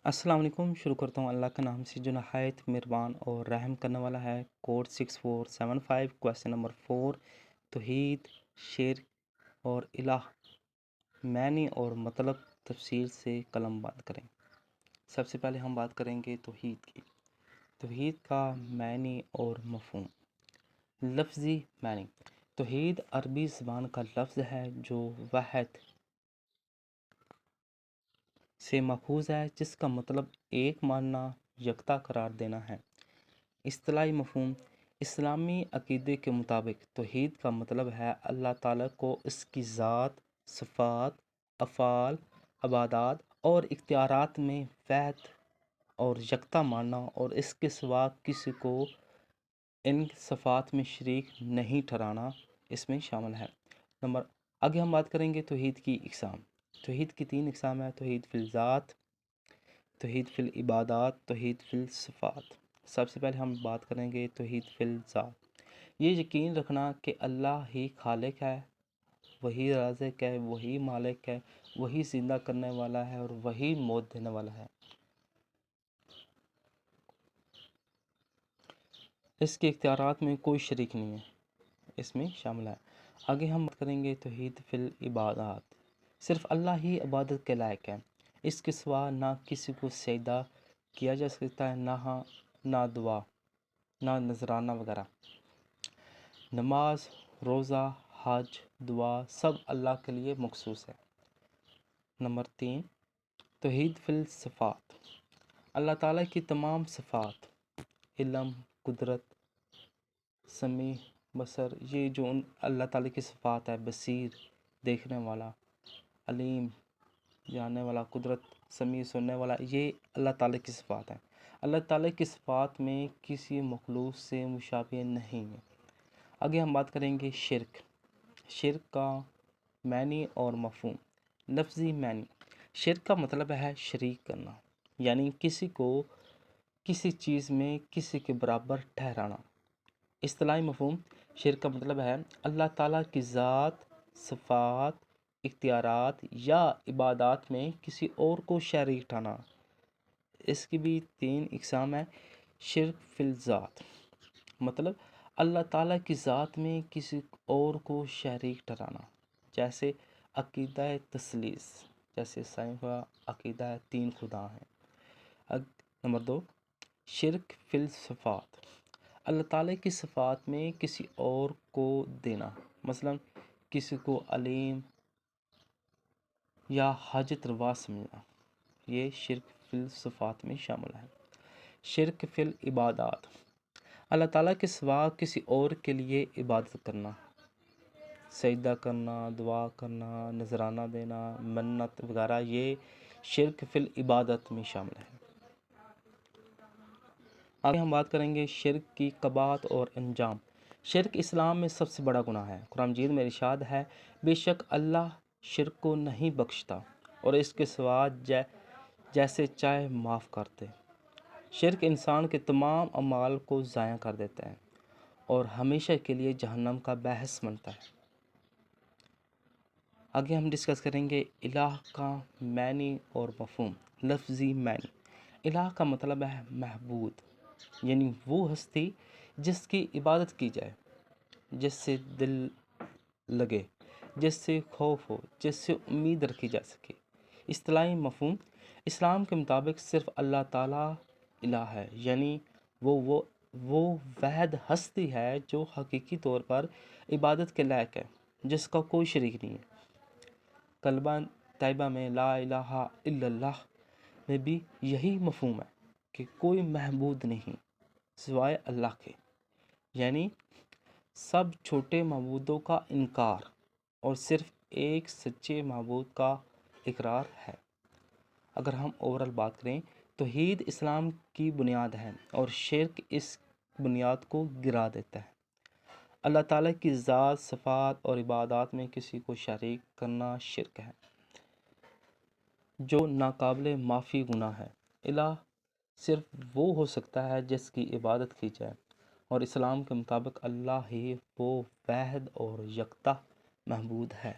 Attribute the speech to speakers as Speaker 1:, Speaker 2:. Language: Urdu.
Speaker 1: السلام علیکم۔ شروع کرتا ہوں اللہ کے نام سے جو نہایت مہربان اور رحم کرنے والا ہے۔ کوڈ 6475 کویسچن نمبر 4، توحید، شرک اور الہ، معنی اور مطلب تفصیل سے قلم بند کریں۔ سب سے پہلے ہم بات کریں گے توحید کی۔ توحید کا معنی اور مفہوم۔ لفظی معنی۔ توحید عربی زبان کا لفظ ہے جو واحد سے ماخوذ ہے، جس کا مطلب ایک ماننا، یکتا قرار دینا ہے۔ اصطلاحی مفہوم۔ اسلامی عقیدے کے مطابق توحید کا مطلب ہے اللہ تعالیٰ کو اس کی ذات، صفات، افعال، عبادات اور اختیارات میں واحد اور یکتا ماننا اور اس کے سوا کسی کو ان صفات میں شریک نہیں ٹھہرانا اس میں شامل ہے۔ آگے ہم بات کریں گے توحید کی اقسام۔ توحید کی 3 اقسام ہیں: توحید فی الذات، توحید فی العبادات، توحید فی الصفات۔ سب سے پہلے ہم بات کریں گے توحید فی الذات۔ یہ یقین رکھنا کہ اللہ ہی خالق ہے، وہی رازق ہے، وہی مالک ہے، وہی زندہ کرنے والا ہے اور وہی موت دینے والا ہے۔ اس کے اختیارات میں کوئی شریک نہیں ہے، اس میں شامل ہے۔ آگے ہم بات کریں گے توحید فی العبادات۔ صرف اللہ ہی عبادت کے لائق ہے، اس کے سوا نہ کسی کو سجدہ کیا جا سکتا ہے، نہ دعا، نہ نذرانہ وغیرہ۔ نماز، روزہ، حج، دعا سب اللہ کے لیے مخصوص ہے۔ نمبر 3، توحید فی الصفات۔ اللہ تعالیٰ کی تمام صفات، علم، قدرت، سمیع، بصر، یہ جو اللہ تعالیٰ کی صفات ہے، بصیر دیکھنے والا، علیم جاننے والا، قدرت سمیع سننے والا، یہ اللہ تعالیٰ کی صفات ہیں۔ اللہ تعالیٰ کی صفات میں کسی مخلوق سے مشابہ نہیں ہے۔ آگے ہم بات کریں گے شرک۔ شرک کا معنی اور مفہوم۔ لفظی معنی۔ شرک کا مطلب ہے شریک کرنا، یعنی کسی کو کسی چیز میں کسی کے برابر ٹھہرانا۔ اصطلاحی مفہوم۔ شرک کا مطلب ہے اللہ تعالیٰ کی ذات، صفات، اختیارات یا عبادات میں کسی اور کو شریک ٹھہرانا۔ اس کی بھی 3 اقسام ہیں۔ شرک فی الذات، مطلب اللہ تعالیٰ کی ذات میں کسی اور کو شریک ٹھہرانا، جیسے عقیدہ تثلیث، جیسے عیسائیوں کا عقیدہ ہے 3 خدا ہیں۔ نمبر 2، شرک فی الصفات، اللہ تعالیٰ کی صفات میں کسی اور کو دینا، مثلا کسی کو علیم یا حاجت روا سمجھنا، یہ شرک فی الصفات میں شامل ہے۔ شرک فی العبادات، اللہ تعالیٰ کے سوا کسی اور کے لیے عبادت کرنا، سجدہ کرنا، دعا کرنا، نذرانہ دینا، منت وغیرہ، یہ شرک فی العبادت میں شامل ہے۔ آگے ہم بات کریں گے شرک کی قباحت اور انجام۔ شرک اسلام میں سب سے بڑا گناہ ہے۔ قرآن مجید میں ارشاد ہے، بے شک اللہ شرک کو نہیں بخشتا اور اس کے سوا جیسے چاہے معاف کرتے۔ شرک انسان کے تمام اعمال کو ضائع کر دیتا ہے اور ہمیشہ کے لیے جہنم کا باعث بنتا ہے۔ آگے ہم ڈسکس کریں گے الہ کا معنی اور مفہوم۔ لفظی معنی۔ الہ کا مطلب ہے معبود، یعنی وہ ہستی جس کی عبادت کی جائے، جس سے دل لگے، جس سے خوف ہو، جس سے امید رکھی جا سکے۔ اصطلاحی مفہوم۔ اسلام کے مطابق صرف اللہ تعالیٰ الہ ہے، یعنی وہ واحد ہستی ہے جو حقیقی طور پر عبادت کے لائق ہے، جس کا کوئی شریک نہیں ہے۔ کلمہ طیبہ میں لا الہ الا اللہ میں بھی یہی مفہوم ہے کہ کوئی معبود نہیں سوائے اللہ کے، یعنی سب چھوٹے معبودوں کا انکار اور صرف ایک سچے معبود کا اقرار ہے۔ اگر ہم اوورال بات کریں، توحید اسلام کی بنیاد ہے اور شرک اس بنیاد کو گرا دیتا ہے۔ اللہ تعالیٰ کی ذات، صفات اور عبادات میں کسی کو شریک کرنا شرک ہے، جو ناقابل معافی گناہ ہے۔ الہ صرف وہ ہو سکتا ہے جس کی عبادت کی جائے، اور اسلام کے مطابق اللہ ہی وہ واحد اور یکتا معبود ہے۔